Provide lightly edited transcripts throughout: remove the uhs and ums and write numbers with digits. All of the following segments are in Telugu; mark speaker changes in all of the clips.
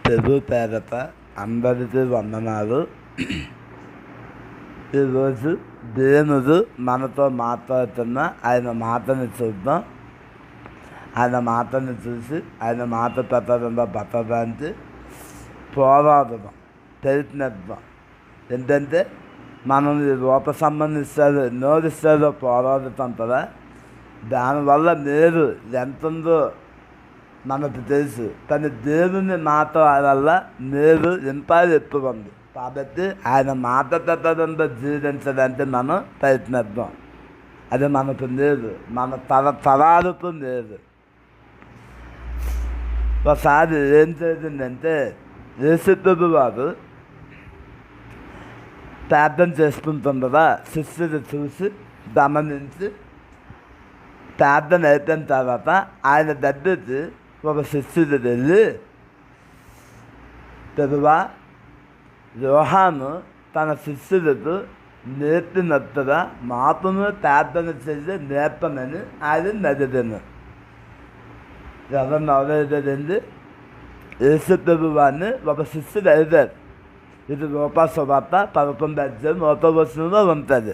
Speaker 1: తెలుగు పేదత అందరికీ వందనాలు. ఈరోజు దేవుడు మనతో మాట్లాడుతున్న ఆయన మాటని చూద్దాం. ఆయన మాటని చూసి ఆయన మాట ప్రకారంగా బతకడానికి పోరాడదాం, ప్రయత్నిద్దాం. ఏంటంటే మనం ఈ రూప సంబంధిస్తారు నోరిస్తారో పోరాడుతాం కదా, దానివల్ల మీరు ఎంతుందో మనకు తెలుసు. కానీ దేవుని మాట వల్ల మీరు ఇంకా ఎక్కువ ఉంది. కాబట్టి ఆయన మాట తగ్గదంతా జీవించడానికి మనం ప్రయత్నిద్దాం. అది మనకు లేదు, మన తరాలకు లేదు. ఒకసారి ఏం చేసిందంటే యేసుప్రభు వారు ప్రార్థన చేసుకుంటుండగా శిష్యులు చూసి గమనించి ప్రార్థన అయిపోయిన తర్వాత ఆయన దగ్గరికి ఒక శిష్యుడు వెళ్ళి, తెలువా యోహాను తన శిష్యులకు నేర్పినట్టుగా మాపును ప్రార్థన చేసి నేర్పమని ఆయన నదిదను. ఎవరిని అవలేదండి? యేసుప్రభు వారిని ఒక శిష్యుడు అడిగారు. ఇది రూపాసువార్త 11వ అధ్యాయం 1వ వచనంలో ఉంటుంది.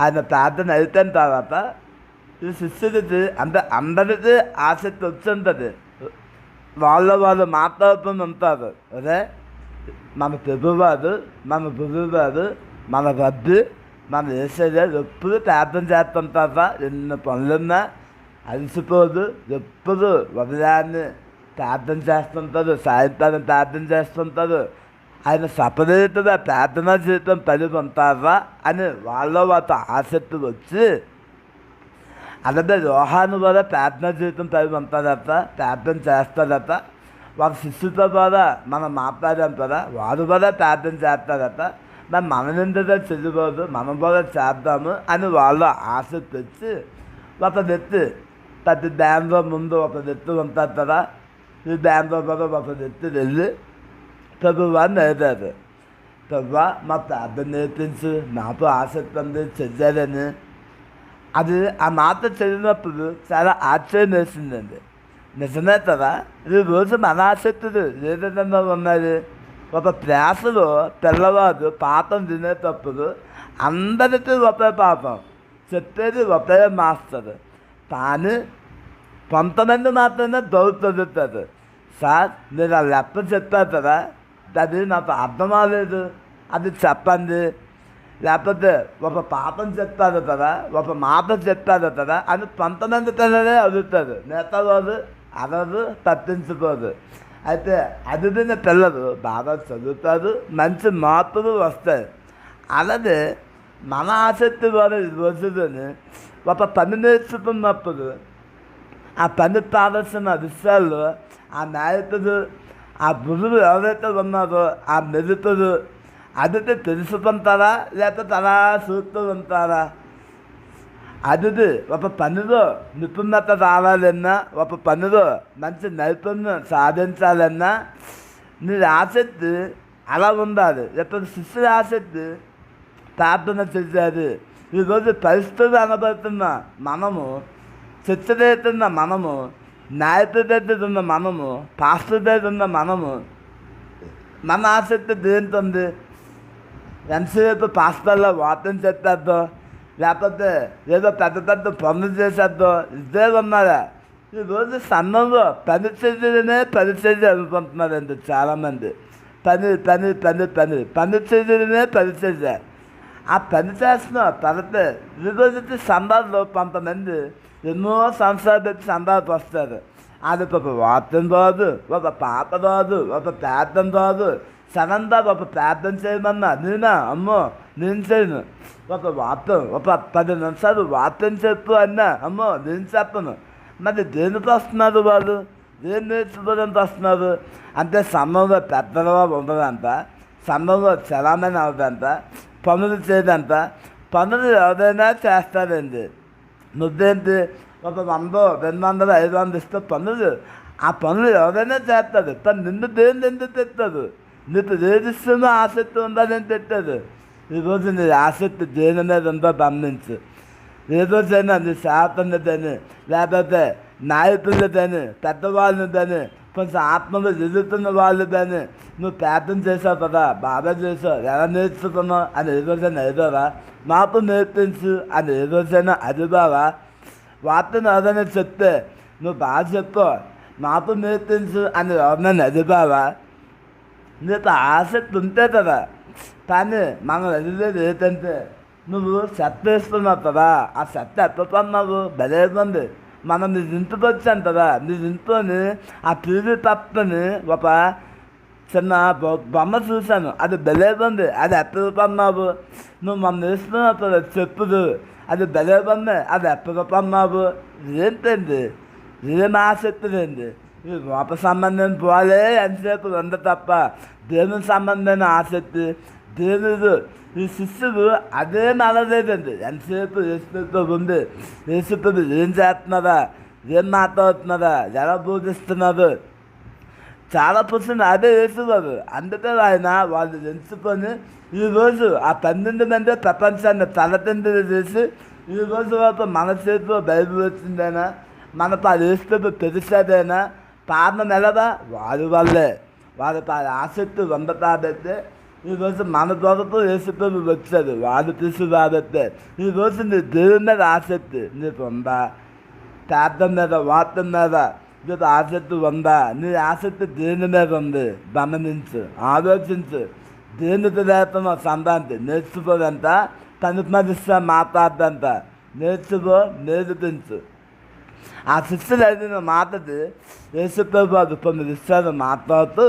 Speaker 1: ఆయన ప్రార్థన అయిపోయిన తర్వాత ఈ శిష్యుడికి అంటే అందరికీ ఆసక్తి వచ్చి వాళ్ళు మాట్లాడుతూ ఉంటారు. అదే మన ప్రభువారు, మన గురువువారు, మన రద్దు, మన యేసయ్య ఎప్పుడు ప్రార్థన చేస్తుంటారా. ఎన్ని పనులున్నా అలసిపోదు, ఎప్పుడు ఉదయాన్నే ప్రార్థన చేస్తుంటారు, సాయంత్రం ప్రార్థన చేస్తుంటారు. ఆయన సపరేట్గా ప్రార్థన జీవితం కలిగి ఉంటారా అని వాళ్ళు ఆసక్తి వచ్చి, అలాగే యోహాను కూడా ప్రార్థన జీవితం కలిగి ఉంటారట, ప్రార్థన చేస్తారట. వాళ్ళ శిష్యులతో కూడా మనం మాట్లాడాం కదా, వారు కూడా ప్రార్థన చేస్తారట. మరి మనం ఎందుకు చదిపోదు, మనం కూడా చేద్దాము అని వాళ్ళు ఆసక్తి వచ్చి ఒక వ్యక్తి ప్రతి డ్యాంలో ముందు ఒక వ్యక్తి ఉంటారు కదా, ఈ డ్యాంలో కూడా ఒక వ్యక్తి వెళ్ళి ప్రభువాన్ని అడిగారు, ప్రభువా మా ప్రార్థన నేర్పించు, నాకు ఆసక్తి ఉంది చదివారని. అది ఆ మాట చదివినప్పుడు చాలా ఆశ్చర్యం వేసిందండి. నిజమే కదా, ఈ రోజు మన ఆసక్తులు ఏ విధంగా ఉన్నాయి. ఒక ప్రేసలో తెల్లవారు పాపం తినేటప్పుడు అందరికీ ఒకే పాపం చెప్పేది ఒకే మాస్టర్, కానీ కొంతమంది మాత్రమే చదువుతారు. సార్ మీరు ఆ లెక్క చెప్పారు కదా, అది నాకు అర్థం అవ్వలేదు, అది చెప్పండి. లేకపోతే ఒక పాపం చెప్పారు కదా, ఒక మాట చెప్పారు కదా అని కొంతమంది పిల్లలే అడుగుతారు. మిగతా వాళ్ళు అదరు పట్టించుకోరు. అయితే అదిగిన పిల్లలు బాగా చదువుతారు, మంచి మార్పులు వస్తాయి. అలాగే మన ఆసక్తి వారు ఈ రోజులని ఒక పని నేర్చుకున్నప్పుడు ఆ పని కావాల్సిన విషయాల్లో ఆ నాయకుడు, ఆ గురువు ఎవరైతే ఉన్నారో ఆ మెలుపులు అది తెలుసుకుంటారా లేకపోతే అలా చూస్తూ ఉంటారా? అది ఒక పనిలో నిపుణత రావాలన్నా, ఒక పనిలో మంచి నైపుణ్యం సాధించాలన్నా నీ ఆసక్తి అలా ఉండాలి. లేకపోతే శిష్యుల ఆసక్తి ప్రార్థన చేసేది. ఈరోజు పరిస్థితులు అనబడుతున్న మనము, చర్చలేతున్న మనము, నాయకుడి దగ్గర ఉన్న మనము, పాస్టర్ దగ్గర ఉన్న మనము, మన ఆసక్తి దేంతుంది? ఎంతసేపు పాస్టర్లో వార్తం చెప్పేద్దో, లేకపోతే ఏదో పెద్ద పెద్ద పనులు చేసేద్దో, ఇదే ఉన్నారా? ఈరోజు సన్నంలో పరిచర్యనే అనుకుంటున్నారండి చాలామంది. పరిచర్యనే పరిచర్య. ఆ పని చేస్తున్న తర్వాత ఈరోజు సందాల్లో కొంతమంది ఎన్నో సంవత్సరాలు పెట్టి సందాలకు వస్తారు. అది ఒక వార్తం రాదు, ఒక పాట రాదు, ఒక ప్రార్థన రాదు. సడన్గా ఒక ప్రార్థన చేయమన్నా నేనా అమ్మో నేను చేయను. ఒక వార్తం ఒక 10 నిమిషాలు వార్తం చెప్పు అన్నా అమ్మో నేను చెప్పను. మరి దేనికి వస్తున్నారు వాళ్ళు? ఏం నేర్చుకోవడానికి వస్తున్నారు అంటే సంబంధంలో పెద్దగా ఉండదంట, సంబంధంలో చలామణి అవదంట, పనులు చేయదంట. పనులు ఎవరైనా చేస్తారండి. నువ్వేంటి ఒక 100, 200, 500 ఇస్తే పనులు, ఆ పనులు ఎవరైనా చేస్తారు. తను నిన్ను దేని ఎందుకు తెస్తారు? నీకు ఏదిస్తున్నా ఆసక్తి ఉందని తెట్టదు. ఈరోజు నీ ఆసక్తి దేని మీద ఉందో గమనించు. ఏదోజైనా నీ శాతనిదని, లేకపోతే నాయకులదని, పెద్దవాళ్ళని కొంచెం ఆత్మలో ఎదుగుతున్న వాళ్ళు కానీ నువ్వు ప్రార్థన చేసావు కదా, బాగా చేసావు, ఎలా నేర్చుకున్నావు అని ఏ రోజైనా అడిగావా? మాకు నేర్పించు అని ఏ రోజైనా అడిగావా? వార్తను ఎవరైనా చెప్తే నువ్వు బాగా చెప్పావు, మాకు నేర్పించు అని ఎవరైనా అడిగావా? నీకు ఆసక్తి ఉంటే కదా. కానీ మనం అడిగేది ఏంటంటే నువ్వు చెత్త వేస్తున్నావు కదా, ఆ చెత్త ఎత్తుతున్నావు బలేదండి. మనం నీ ఇంటికి వచ్చాం కదా, నీ ఇంట్లోని ఆ టీవీ తప్పని ఒక చిన్న బొమ్మ చూశాను, అది బలేదండి, అది ఎత్తుతున్నావు. నువ్వు మనం వేస్తున్నావు కదా చెప్పుదు, అది బలేదండి, అది ఎత్తుతున్నావు. ఏంటండి, ఏం ఆసక్తి ఏంటి? ఈ లోప సంబంధం పోలే ఎంతసేపు ఉంది తప్ప దేవుని సంబంధమైన ఆసక్తి దేవుడు. ఈ శిష్యుడు అదే నలలేదండి, ఎంతసేపు యేసుతో ఉంది. యేసుతో ఏం చేస్తున్నారా, ఏం మాట్లాడుతున్నారా, ఎలా బోధిస్తున్నారు, చాలా పుస్తకం అదే వేసేవారు. అందుకే ఆయన వాళ్ళు ఎంచుకొని ఈరోజు ఆ 12 మంది ప్రపంచాన్ని తలతిందులు చేసి ఈరోజు వరకు మన చేతిలో బైబిల్ వచ్చిందైనా మనకు ఆ యేసు తెలిసేదైనా కారణం ఎలాగా వారి వల్లే. వారికి ఆ ఆసక్తి ఉంది కాబట్టి ఈరోజు మన దొరతో యేసుప్రభు వచ్చాడు, వాళ్ళు తీసుకురాబట్టే ఈరోజు నీ దేవుని మీద ఆసక్తి నీకు ఉందా? ప్రార్థన మీద, వార్త మీద నీకు ఆసక్తి ఉందా? నీ ఆసక్తి దేని మీద ఉంది గమనించు, ఆలోచించు. దేనికి లేకుండా సంతాంతి నేర్చుకోదంట, కనుమరిస్తా మాట్లాడదంట. నేర్పించు. ఆ శిష్యులు అడిగిన మాటది యేసుప్రభు కొన్ని విషయాలు మాట్లాడుతూ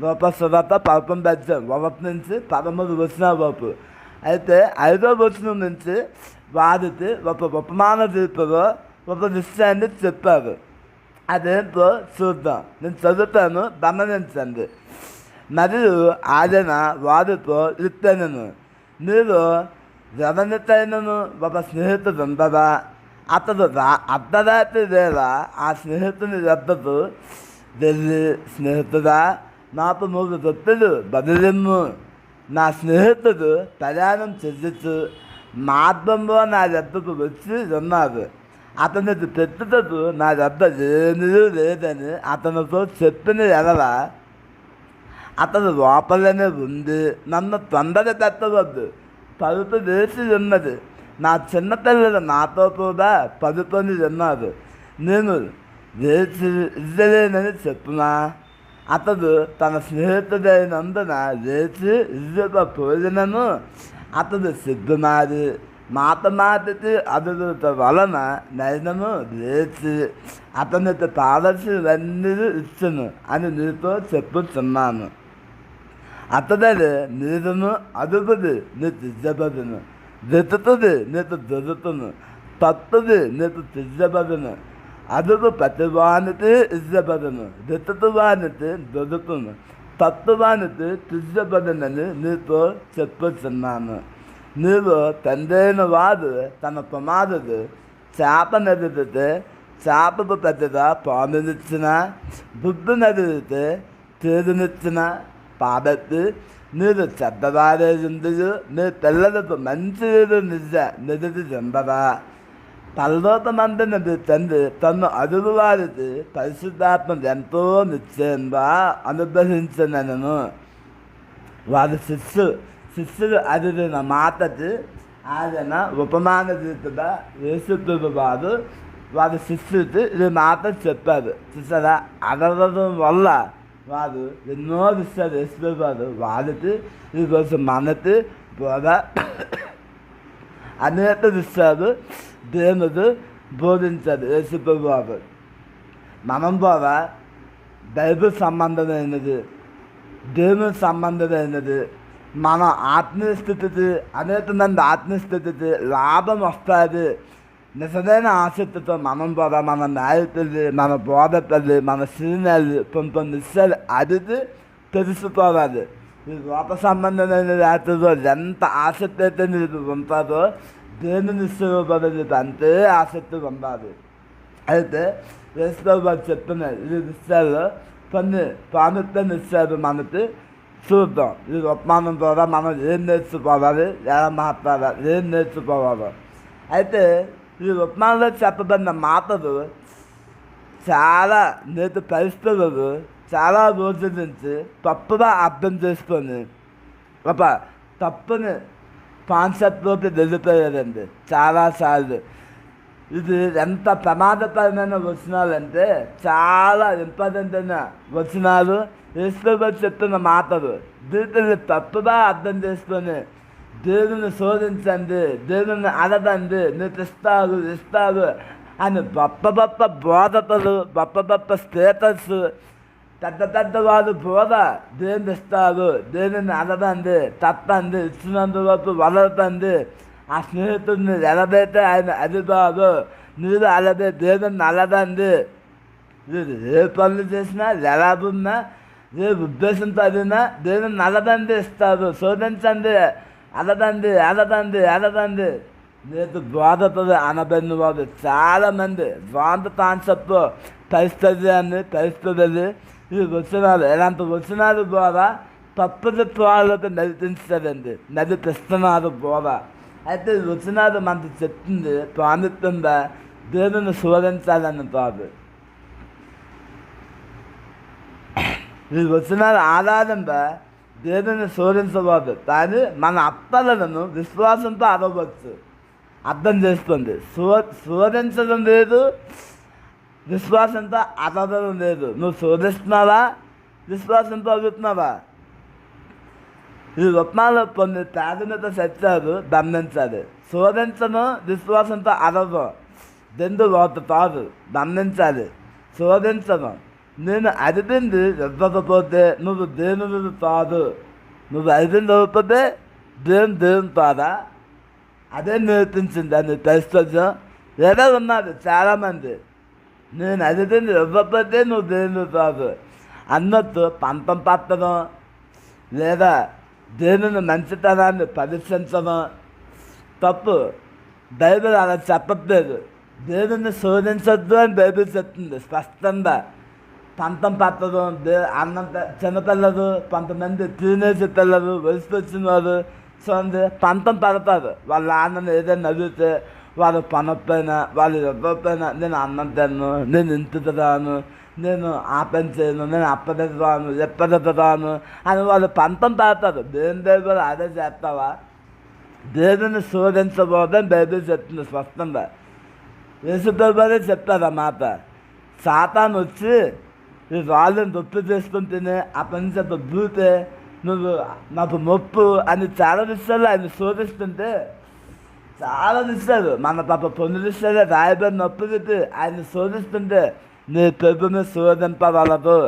Speaker 1: లోపస్వత 11 అధ్యాయం 1 నుంచి 13 వచనాల వరకు. అయితే 5వ వచనం నుంచి వారికి ఒక ఉపమాన దీపంలో ఒక విషయాన్ని చెప్పారు. అదేంటో చూద్దాం, నేను చదువుతాను, గమనించండి. మరియు ఆయన వారితో ఇట్టనెను, మీరు ఎవరితైనను ఒక స్నేహితుడు ఉండగా అతడు అర్ధరాత్రి వేళ ఆ స్నేహితుని వద్దకు వెళ్ళి, స్నేహితుడా నాకు 3 రొట్టెలు బదిలిమ్ము, నా స్నేహితుడు ప్రయాణం చెల్లించు మార్గంలో నా వద్దకు వచ్చి ఉన్నారు, అతనికి పెట్టుటకు నా వద్ద ఏమీ లేదని అతనితో చెప్పిన ఎడల అతను లోపలనే ఉంది, నన్ను తొందర పెట్టవద్దు, తలుపు వేసి ఉన్నది, నా చిన్న పిల్లలు నాతో కూడా పడుకొని ఉన్నారు, నేను వేచి ఇవ్వలేనని చెప్పునా? అతడు తన స్నేహితుడైనందున వేచి ఇవ్వక పోయినను అతడు సిగ్గుమారి మాటికి అదుట వలన నైనను లేచి అతనికి కావలసినవన్నీ ఇచ్చును అని నీతో చెప్పుచున్నాను. అతడే నీరును అదుగుది నీకు ఇవ్వబడును, వెతుకుది నీకు దొరుకును, తత్తుది నీకు తివ్వబడును, అదుగు ప్రతివానికి ఇవ్వబడును, వెతుకువానికి దొరుకును, తత్తువానికి తివ్వబడునని నీతో చెప్పుచున్నాను. నీవు తండ్రైన వాడు తన కుమారుడు చేపనెదిగితే చేపకు పెద్దగా పామునిచ్చిన, బుద్ధు నదిగితే తేరునిచ్చిన, కాబట్టి మీరు చెడ్డవారే ఎందుకు నీ పిల్లలకు మంచి నిధి చెందరా? పరలోకమందున నీ తండ్రి తను అడుగు వారికి పరిశుద్ధాత్మ ఎంతో నిశ్చయంగా అనుగ్రహించనను. వారి శిష్యులు అడిగిన మాటకి ఆయన ఉపమాన రీతిగా యేసుప్రభు వారు వారి శిష్యుడికి ఈ మాట చెప్పారు. చూసారా, అడగడం వల్ల వారు ఎన్నో విషయాలు యేసుప్రభు వారు వారికి ఈరోజు మనకి కూడా అనేక విషయాలు దేవుడు బోధించారు. యేసుప్రభు వారు మనం కూడా బైబిల్ సంబంధమైనది, దేవుని సంబంధమైనది, మన ఆత్మీయ స్థితికి అనేక మంది ఆత్మీయ స్థితికి లాభం వస్తుంది. నిజమైన ఆసక్తితో మనం కూడా మన నాయకులు, మన బోధకులు, మన సీనియర్లు కొన్ని విషయాలు అడిగి తెలుసుకోవాలి. ఈ లోక సంబంధమైన వాటిలో ఎంత ఆసక్తి అయితే నీకు ఉంటుందో దేని నిశ్చయపడి అంతే ఆసక్తి ఉండాలి. అయితే యేసుప్రభు వారు చెప్పిన ఈ విషయాల్లో కొన్ని ప్రాముఖ్యమైన విషయాలు మనకి చూద్దాం. ఈ ఉపమానం ద్వారా మనం ఏం నేర్చుకోవాలి, ఎలా మాట్లాడాలి, ఏం నేర్చుకోవాలి. అయితే ఈ ఉపమానంలో చెప్పబడిన మాటలు చాలా నేటి పరిస్థితులు చాలా రోజుల నుంచి తప్పుగా అర్థం చేసుకొని ఒక తప్పుని కాన్సెప్ట్లోకి వెళ్ళిపోయారండి చాలాసార్లు. ఇది ఎంత ప్రమాదకరమైన వచనాలంటే చాలా ఇంపార్టెంట్ అయిన వచనాలు. యేసుప్రభువు చెప్తున్న మాటలు వీటిని తప్పుగా అర్థం చేసుకొని దేవుని శోధించండి, దేవుని అడగండి, నీకు ఇస్తారు అని గొప్ప గొప్ప బోధకులు, గొప్ప గొప్ప స్టేటస్, పెద్ద పెద్ద వాళ్ళు బోధ దేవుని ఇస్తారు, దేవుని అడగండి, తప్పండి, ఇచ్చినందువరకు వదలతండి, ఆ స్నేహితుడిని ఎలాగైతే ఆయన అడిగారు మీరు అలాగే దేవుని అడగండి. మీరు ఏ పనులు చేసినా ఎలాగున్నా ఏ ఉద్దేశంతో అడిగినా దేవుని అడగండి ఇస్తారు, శోధించండి, అడగండి. నేటి బోధకులు అనబడిన వారు చాలామంది వాంత కాన్సెప్ట్ పరిస్థితులు ఈ వచనాలు ఇలాంటి వచనాలు ద్వారా తప్పుల త్వాలకు నడిపిస్తున్నారు బోధ. అయితే ఈ వచనాలు మనకు చెప్తుంది ప్రాముఖ్యంగా దేవుని శోధించాలని కాదు. ఈ వచనాల ఆధారంగా దేవుని శోధించవద్దు, కానీ మన అత్తలను విశ్వాసంతో అడగవచ్చు. అర్థం చేసుకోండి, శోధించడం లేదు, విశ్వాసంతో అడగడం లేదు. నువ్వు శోధిస్తున్నావా, విశ్వాసంతో అడుగుతున్నావా? ఈ రత్నాలు కొన్ని ప్రాథమిక సత్యాలు గమనించాలి. శోధించను, విశ్వాసంతో అడగదు, రెండు ఒకటి కాదు. గమనించాలి, శోధించను. నేను అడిగింది ఇవ్వకపోతే నువ్వు దేవుని కాదు, నువ్వు అడిగింది ఇవ్వకపోతే దేవుని కాదా? అదే నేర్పించింది అని పరిస్థితి. ఏదో ఉన్నారు చాలామంది, నేను అడిగింది ఇవ్వకపోతే నువ్వు దేవుని కాదు అన్నట్టు పంతం పట్టడం, లేదా దేవుని మంచితనాన్ని పరీక్షించడం తప్పు. బైబిల్ అలా చెప్పట్లేదు. దేవుని శోధించొద్దు అని బైబిల్ చెప్తుంది స్పష్టంగా. పంతం పట్టడం, అన్నం చిన్నపిల్లలు, కొంతమంది టీనేజ్ పిల్లలు, వయసు వచ్చిన వారు చూడండి పంతం పడతారు. వాళ్ళ నాన్నని ఏదైనా అడిగితే వాళ్ళు పనకపోయినా వాళ్ళు ఇవ్వకపోయినా నేను అన్నం తిన్ను, నేను ఇంటికి రాను, నేను ఆ పని చేయను, నేను అప్పటికి రాను, ఎప్పటికి రాను అని వాళ్ళు పంతం పడతారు. దేవుని బైబిల్ అదే చేస్తావా? దేవుని శోధించబోదని బైబిల్ చెప్తుంది స్పష్టంగా. యేసుప్రభువే చెప్తారు ఆ మాట. సాతాను వచ్చి ఈ రాళ్ళని నొప్పి చేసుకుంటేనే ఆ పని చేత దూతే నువ్వు నాకు నొప్పు అని చాలా విషయాలు ఆయన శోధిస్తుంటే, చాలా విషయాలు మన పాప పొంది విషయాలే రాయబడి నొప్పి పెట్టి ఆయన శోధిస్తుంటే నీ ప్రభుని శోధింపగలదు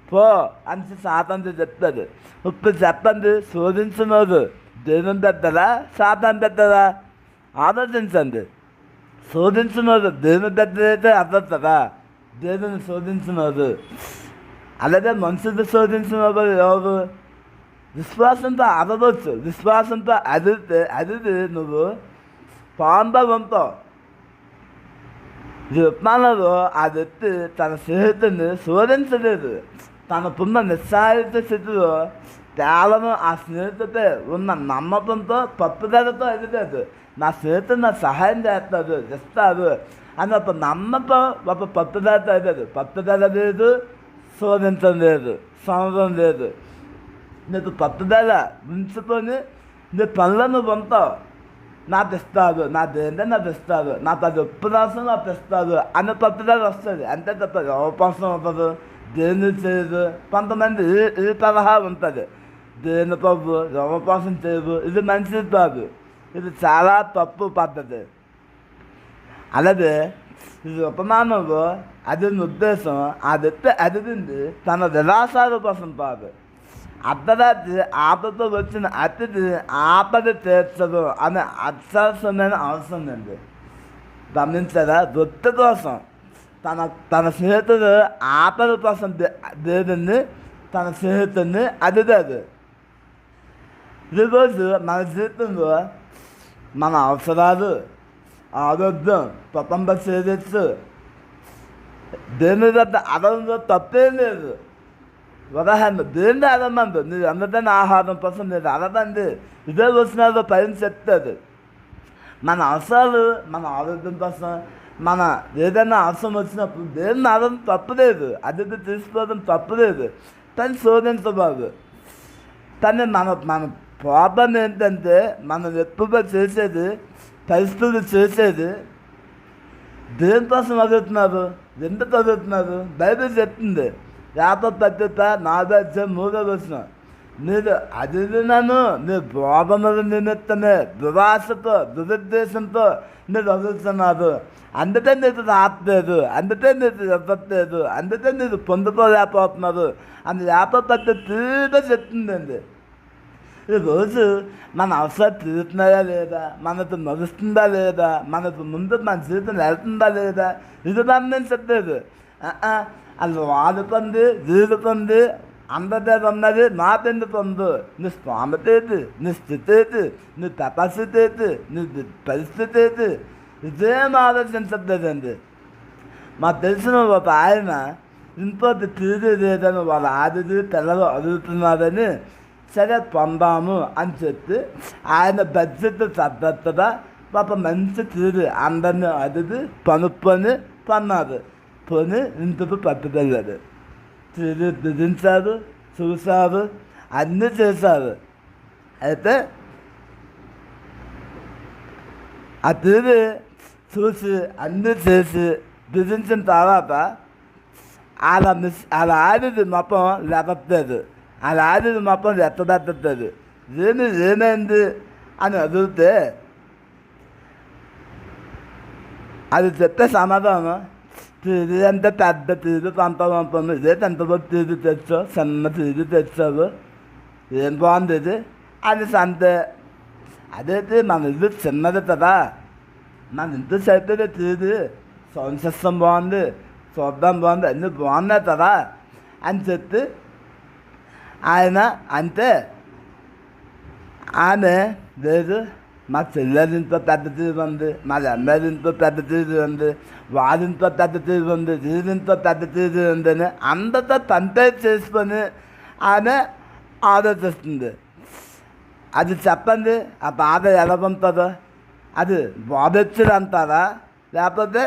Speaker 1: పో అని సాతాను చెప్తాడు. ఇప్పుడు చెప్పండి, శోధించినోడు దేవుని పెద్దరా సాతాను పెద్దరా? ఆలోచించండి. శోధించినోడు దేవుని పెద్దదైతే అర్థవుతుందా? దేవుని శోధించినోడు. అలాగే మనుషులు శోధించినోడు ఎవరు? విశ్వాసంతో అడగవచ్చు. విశ్వాసంతో అదిది నువ్వు పాండవంతో విమానంలో ఆ వ్యక్తి తన స్నేహితుడిని శోధించలేదు. తనకున్న నిస్సాయిత స్థితిలో కేవలం ఆ స్నేహితుడిపై ఉన్న నమ్మకంతో పట్టుదలతో అడిగాడు. నా స్నేహితుడు నాకు సహాయం చేస్తాడు, ఇస్తాడు అని ఒక నమ్మకం, ఒక పట్టుదలతో అడిగాడు. పట్టుదల లేదు, శోధించడం లేదు, సమరం లేదు. నీకు పట్టుదల ఉంచుకొని నీ పనులను పొందుతావు. నాకు ఇస్తారు, నా దేంటే నాకు ఇస్తారు, నాకు అది ఉపన్యాసం నాకు ఇస్తారు అనే పట్టుదల వస్తుంది. అంతే తప్ప అవకాశం ఉంటుంది, దేని చేయదు. కొంతమంది ఈ తరహా ఉంటుంది, దేని పబ్బు అవకాశం చేయదు, ఇది మంచిది కాదు, ఇది చాలా తప్పు పద్ధతి. అలాగే ఇది ఉపమానంలో అది ఉద్దేశం ఆ వ్యక్తి అడిగింది తన విలాసాల కోసం కాదు. అర్ధరాత్రి ఆపదతో వచ్చిన అతిథి ఆపద తీర్చదు అనే అత్యవసరమైన అవసరం అండి. గమనించారా? దొత్తి కోసం తన స్నేహితుడు ఆపద కోసం దేవుడిని తన స్నేహితుడిని అడిగాడు. ఈరోజు మన జీవితంలో మన అవసరాలు, ఆరోగ్యం, కుటుంబ శ్రేయస్సు దేని వద్ద అడగడంలో తప్పేం లేదు. ఉదాహరణ దేన్ని అడగమందు, మీరు అందరినీ ఆహారం కోసం మీరు అడగండి. ఇదే వచనాల్లో పైన చెప్తాడు. మన అవసరాలు, మన ఆరోగ్యం కోసం, మన ఏదైనా అవసరం వచ్చినప్పుడు దేవుని అడగడం తప్పులేదు, అతిథి తీసుకోవడం తప్పులేదు, తను శోధించబాదు. కానీ మన ప్రాబ్లం ఏంటంటే మనం ఎక్కువగా చేసేది, పరిస్థితులు చేసేది దేనికోసం అడుగుతున్నారు, ఎందుకు అడుగుతున్నారు? బైబిల్ చెప్తుంది, యాప పత్రిక 4:3 మీరు అదినను నీ బోధనల నిమిత్తమే దురాశతో దురుద్దేశంతో మీరు అడుగుతున్నారు, అందుకే నీకు రావట్లేదు, అందుకే నీకు ఇవ్వట్లేదు, అందుకే మీరు పొందుకోలేకపోతున్నారు అని యాప పత్రిక తీరుగా చెప్తుందండి. ఈరోజు మన అవసరం తీరుతున్నాయా లేదా, మనకు నడుస్తుందా లేదా, మనకు ముందు మన జీవితం వెళ్తుందా లేదా, ఇది మనం చెప్పలేదు. అది వాడుతుంది, వీడుతుంది, అందరి ఉన్నది నాపెందుకు ఉంది. నీ స్తోమత ఏది, నీ స్థితి ఏది, నీ కెపాసిటీ ఏది, నీ పరిస్థితి ఏది, ఇదేం ఆలోచించలేదండి. మాకు తెలిసిన ఒక ఆయన ఇంకోటి తీరు లేదని వాళ్ళ ఆదిది పిల్లలు అడుగుతున్నారని సరే పొందాము అని చెప్పి ఆయన బడ్జెట్ తగ్గట్టుగా ఒక మంచి తీరు అందరినీ అడిగి పనుక్కొని కొన్నారు. కొని ఇంటికి పట్టుకెళ్ళాడు. తీరు దిదించారు, చూశారు, అన్నీ చేశారు. అయితే ఆ తీరు చూసి అన్నీ చేసి దిదించిన తర్వాత అలా ఆడిది మొత్తం లేపట్లేదు, అలా ఆడిది మొత్తం ఎత్తబెట్టలేదు. ఏమైంది అని అడిగితే అది చెప్తే సమాధానం, తీరు అంటే పెద్ద తీరు పంపను, ఇదే ఎంతలో తీరు తెచ్చావు, చిన్న తీరు తెచ్చావు, ఏం బాగుంది ఇది అని అంతే. అదైతే మన ఇల్లు చిన్నది కదా, మన ఇంటి సైతే తీరు సౌండ్ సిస్టమ్ బాగుంది, చూద్దాం బాగుంది, అన్నీ బాగున్నాయి కదా అని చెప్పి ఆయన అంటే ఆమె లేదు మా చెల్లెలింతో పెద్ద తీరు ఉంది, మా అమ్మాయిలింతో పెద్ద తీరు ఉంది, వారింతో పెద్ద తీరు ఉంది, వీరింతో పెద్ద తీరు ఉందని అందరితో కంపేర్ చేసుకొని ఆమె ఆలోచిస్తుంది. అది చెప్పండి, ఆ బాధ ఎలా ఉంటుందో. అది బాధొచ్చుడు అంటారా, లేకపోతే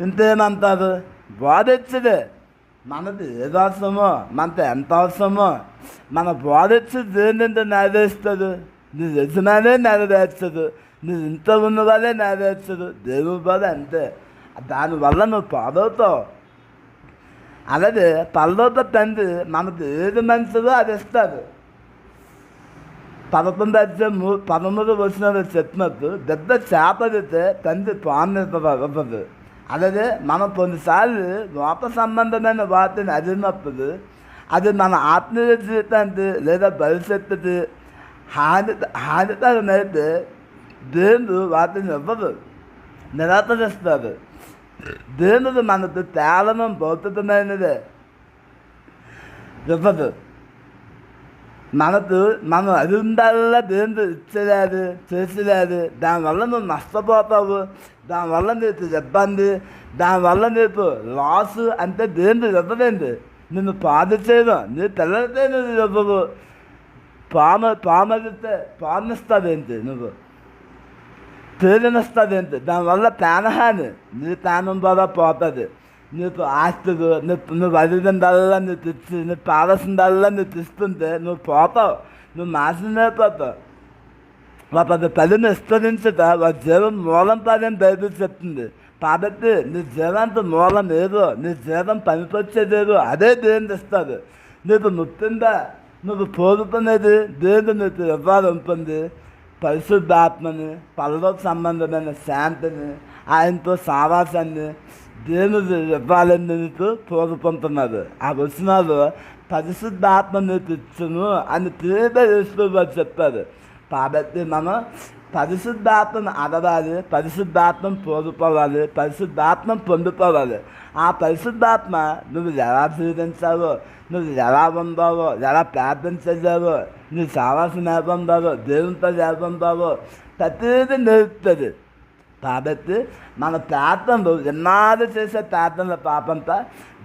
Speaker 1: ఇంతేమంటారు? బాధొచ్చుడే. మనది ఏది అవసరమో, మనతో ఎంత అవసరమో మన బాధొచ్చి దేనింటి నెరవేరుస్తుంది. నీ యజమానే నెరవేర్చదు, నీ ఇంట్లో ఉన్న వాళ్ళే నెరవేర్చదు. దేవుని బాధ అంతే. దానివల్ల నువ్వు పాడవుతావు. అలాగే పరలోక తండ్రి మనకు ఏది మంచిదో అది ఇస్తాడు. 11:13 చెప్పినట్టు పెద్ద చేపడితే తండ్రి పాము ఇవ్వదు. అలాగే మనం కొన్నిసార్లు లోక సంబంధమైన వాటిని అడిగినప్పుడు అది మన ఆత్మీయ జీవితానికి లేదా భవిష్యత్తుకి హానికరమైతే దేవుడు వాటిని ఇవ్వదు, నిరాకరిస్తారు. దేవుడు మనకు కేవలం భౌతికమైనదే ఇవ్వదు. మనం అదిందల్లా దేవుడు ఇచ్చలేదు, చేసేలేదు. దానివల్ల నువ్వు నష్టపోతావు, దానివల్ల నీకు ఇబ్బంది, దానివల్ల నీకు లాసు. అంటే దేవుడు ఇవ్వదండి, నిన్ను పాడు చేయడం. నీ పిల్లలతో నువ్వు ఇవ్వవు. పామడితే పానిస్తావేంటి, నువ్వు తేలినిస్తావేంటి, దానివల్ల ప్రాణహాని. నీ ప్రాణం ద్వారా పోతుంది. నీకు ఆస్తులు నువ్వు అడిగిందల్లా నువ్వు తెచ్చి, నువ్వు పాలసిందల్లా నువ్వు తెస్తుంటే నువ్వు పోతావు, నువ్వు నాశనమైపోతావు. వాళ్ళ పదిని విస్తరించుట వాళ్ళ జీవం మూలం పదని బైబిల్ చెప్తుంది. కాబట్టి నీ జీవానికి మూలం ఏదో, నీ జీవం పనికొచ్చేదేదో అదే దేవుని ఇస్తుంది. నీకు ముఖ్యంగా నువ్వు కోరుకునేది దేవుడు నీకు ఇవ్వాలనుకుంది పరిశుద్ధాత్మని, పరలోక సంబంధమైన శాంతిని, ఆయనతో సావాసాన్ని దేవుడు ఇవ్వాలని నీకు కోరుకుంటున్నారు. ఆ వచనాలు పరిశుద్ధాత్మ నీకు ఇచ్చును అని తీరుగా యేసు చెప్పారు. కాబట్టి మనం పరిశుద్ధాత్మను అడగాలి, పరిశుద్ధాత్మను కోరుకోవాలి, పరిశుద్ధాత్మ పొందుకోవాలి. ఆ పరిశుద్ధాత్మ నువ్వు ఎలా జీవించావో, నువ్వు ఎలా ఉందావో, ఎలా ప్రార్థన చేయావో, నీ సావాసం ఎలా ఉందావో, దేవునితో ఎలా ఉందావో ప్రతిదీ నేర్పుతుంది. కాబట్టి మన ప్రార్థనలు ఎన్నాళ్ళు చేసే ప్రార్థనల పాపంతా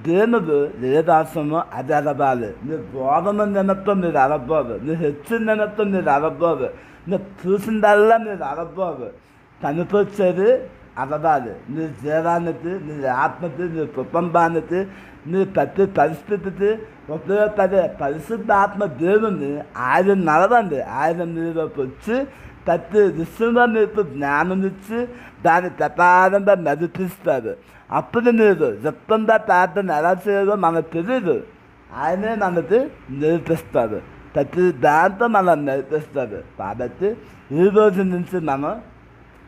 Speaker 1: దేవుడు ఏది అవసరమో అది అడగాలి. నీ బోధన నిమిత్తం మీరు అడగబోదు, నీ హెచ్చు నిమిత్తం మీరు అడగబోదు, నువ్వు చూసిందల్లా మీరు అడగబోదు. కనిపించేది అవ్వాలి. నీ జీవానికి, నీ ఆత్మకి, నీ కుటుంబానికి, నీ ప్రతి పరిస్థితికి ఉపయోగపడే పరిశుద్ధాత్మ దేవుని ఆయన నడవండి. ఆయన మీలోకి వచ్చి ప్రతి విషయంలో మీకు జ్ఞానం ఇచ్చి దాని ప్రకారంగా నడిపిస్తారు. అప్పుడు మీరు చెప్తుందా ప్రార్థన ఎలా చేయాలో మనకు తెలియదు, ఆయనే మనకి నేర్పిస్తారు. ప్రతి దాంతో మనం నేర్పిస్తారు. కాబట్టి ఈ రోజు నుంచి మనం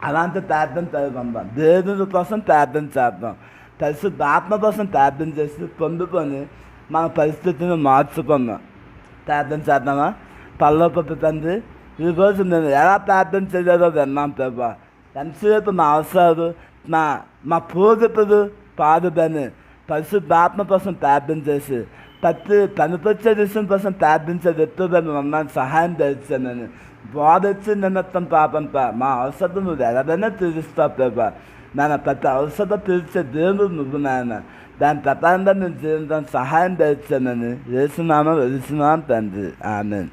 Speaker 1: అలాంటి ప్రార్థన చదువుకుందాం. దేవుని కోసం ప్రార్థన చేద్దాం. పరిశుద్ధాత్మ కోసం ప్రార్థన చేసి పొందుకొని మన పరిస్థితిని మార్చుకుందాం. ప్రార్థన చేద్దామా? పరలోకపు తండ్రి, ఈరోజు నేను ఎలా ప్రార్థన చేయాలో విన్నాం ప్రభా. ఎంతసేపు మా అవసరాలు, మా పూర్వీకులు పాడుదని పరిశుద్ధాత్మ కోసం ప్రార్థన చేసి ప్రతి పనికొచ్చే విషయం కోసం ప్రార్థించే వ్యక్తులను మమ్మల్ని సహాయం తెచ్చానని బోధించి నిమిత్తం పాపంప మా అవసరం నువ్వు ఎలాగైనా తీరుస్తావు ప్రభా. నాన్న ప్రతి అవసరం తీర్చే దేవుడు నువ్వు నాయన. దాని ప్రకారంగా నేను జీవించడానికి సహాయం తెచ్చానని వేసునామా వెలుసునాం తండ్రి. ఆమేన్.